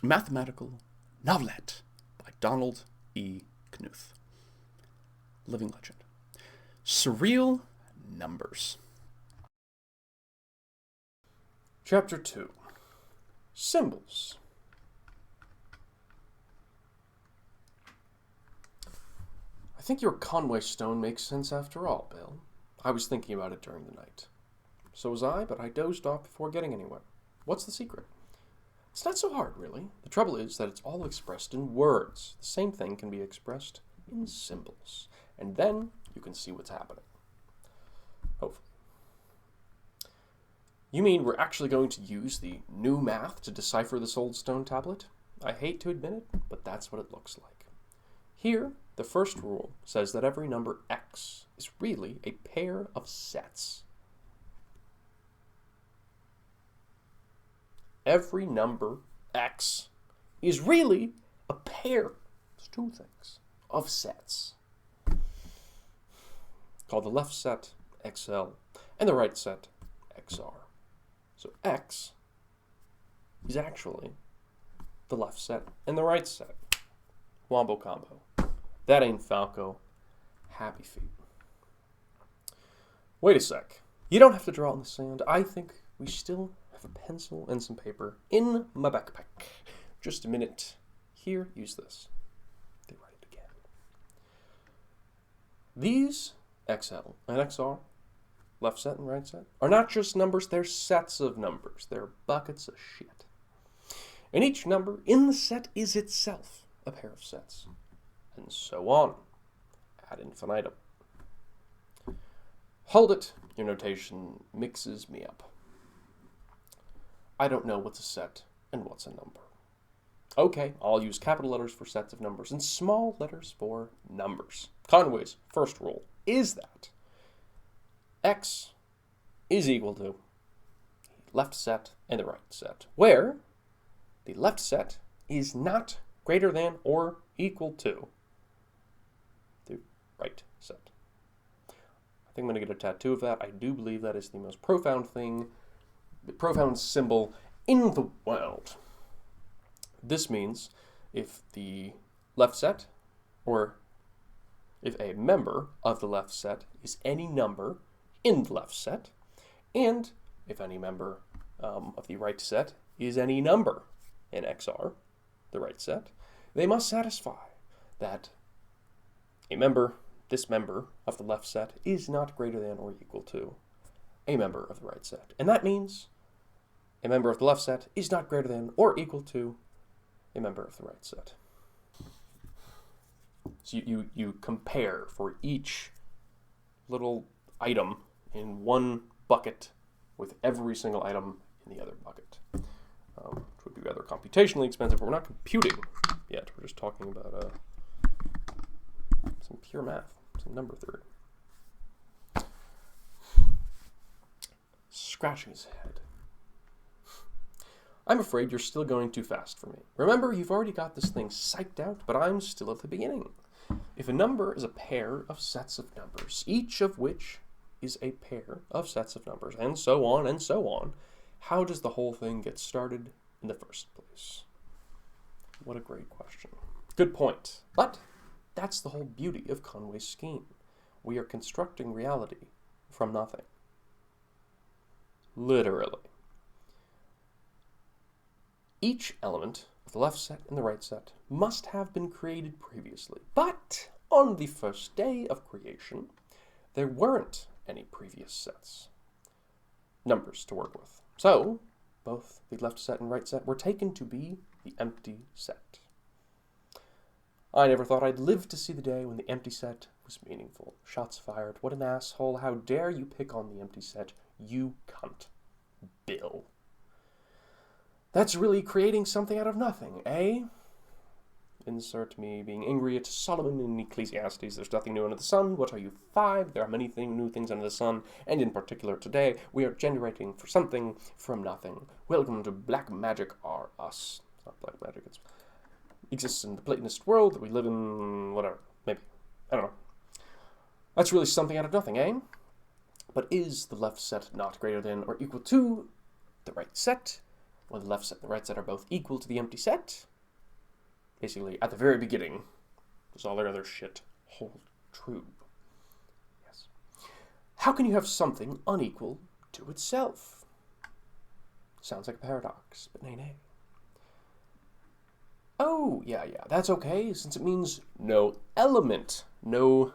mathematical novelette by Donald E. Knuth. Living legend. Surreal numbers. Chapter 2. Symbols. I think your Conway stone makes sense after all, Bill. I was thinking about it during the night. So was I, but I dozed off before getting anywhere. What's the secret? It's not so hard, really. The trouble is that it's all expressed in words. The same thing can be expressed in symbols. And then you can see what's happening. Hopefully. You mean we're actually going to use the new math to decipher this old stone tablet? I hate to admit it, but that's what it looks like. Here, the first rule says that every number x is really a pair of sets. Every number x is really a pair, it's two things, of sets. Called the left set XL and the right set XR. So x is actually the left set and the right set. Wombo combo. That ain't Falco. Happy feet. Wait a sec. You don't have to draw in the sand. I think we still have a pencil and some paper in my backpack. Just a minute. Here, use this. They write it again. These XL and XR, left set and right set, are not just numbers, they're sets of numbers. They're buckets of shit. And each number in the set is itself a pair of sets. And so on, ad infinitum. Hold it, your notation mixes me up. I don't know what's a set and what's a number. Okay, I'll use capital letters for sets of numbers and small letters for numbers. Conway's first rule is that x is equal to the left set and the right set, where the left set is not greater than or equal to the right set. I think I'm going to get a tattoo of that. I do believe that is the most profound thing, the profound symbol in the world. This means if the left set, or if a member of the left set is any number in the left set, and if any member of the right set is any number in XR, the right set, they must satisfy that this member of the left set is not greater than or equal to a member of the right set. And that means a member of the left set is not greater than or equal to a member of the right set. So you compare for each little item in one bucket with every single item in the other bucket. Which would be rather computationally expensive, but we're not computing yet. We're just talking about some pure math, some number theory. Scratching his head. I'm afraid you're still going too fast for me. Remember, you've already got this thing psyched out, but I'm still at the beginning. If a number is a pair of sets of numbers, each of which is a pair of sets of numbers, and so on, how does the whole thing get started in the first place? What a great question. Good point. But that's the whole beauty of Conway's scheme. We are constructing reality from nothing. Literally. Each element of the left set and the right set must have been created previously. But on the first day of creation, there weren't any previous sets, numbers to work with. So, both the left set and right set were taken to be the empty set. I never thought I'd live to see the day when the empty set was meaningful. Shots fired. What an asshole. How dare you pick on the empty set, you cunt. Bill. That's really creating something out of nothing, eh? Insert me being angry at Solomon in Ecclesiastes. There's nothing new under the sun. What are you, 5? There are many new things under the sun, and in particular today, we are generating for something from nothing. Welcome to Black Magic are us. It's not black magic, it exists in the Platonist world that we live in, whatever, maybe. I don't know. That's really something out of nothing, eh? But is the left set not greater than or equal to the right set? when the left set and the right set are both equal to the empty set, basically at the very beginning, does all their other shit hold true? Yes. How can you have something unequal to itself? Sounds like a paradox, but nay, nay. Oh, yeah, that's okay, since it means no element, no,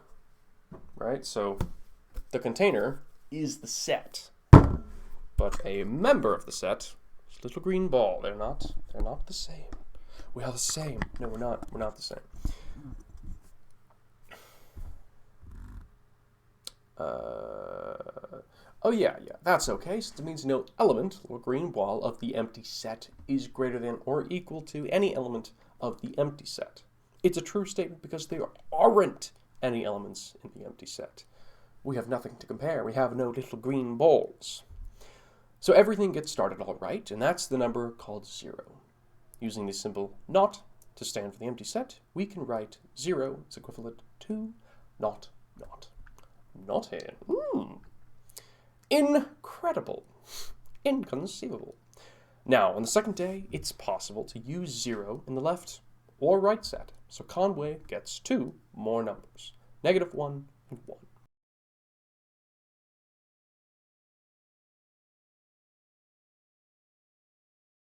right? So the container is the set, but a member of the set is a little green ball. They're not the same. We are the same. No, we're not the same. Oh yeah, that's okay, since it means no element, little green ball, of the empty set is greater than or equal to any element of the empty set. It's a true statement because there aren't any elements in the empty set. We have nothing to compare. We have no little green balls. So everything gets started all right, and that's the number called 0. Using the symbol not to stand for the empty set, we can write 0 is equivalent to not. Not in. Incredible. Inconceivable. Now, on the second day, it's possible to use 0 in the left or right set. So Conway gets 2 more numbers, -1 and 1.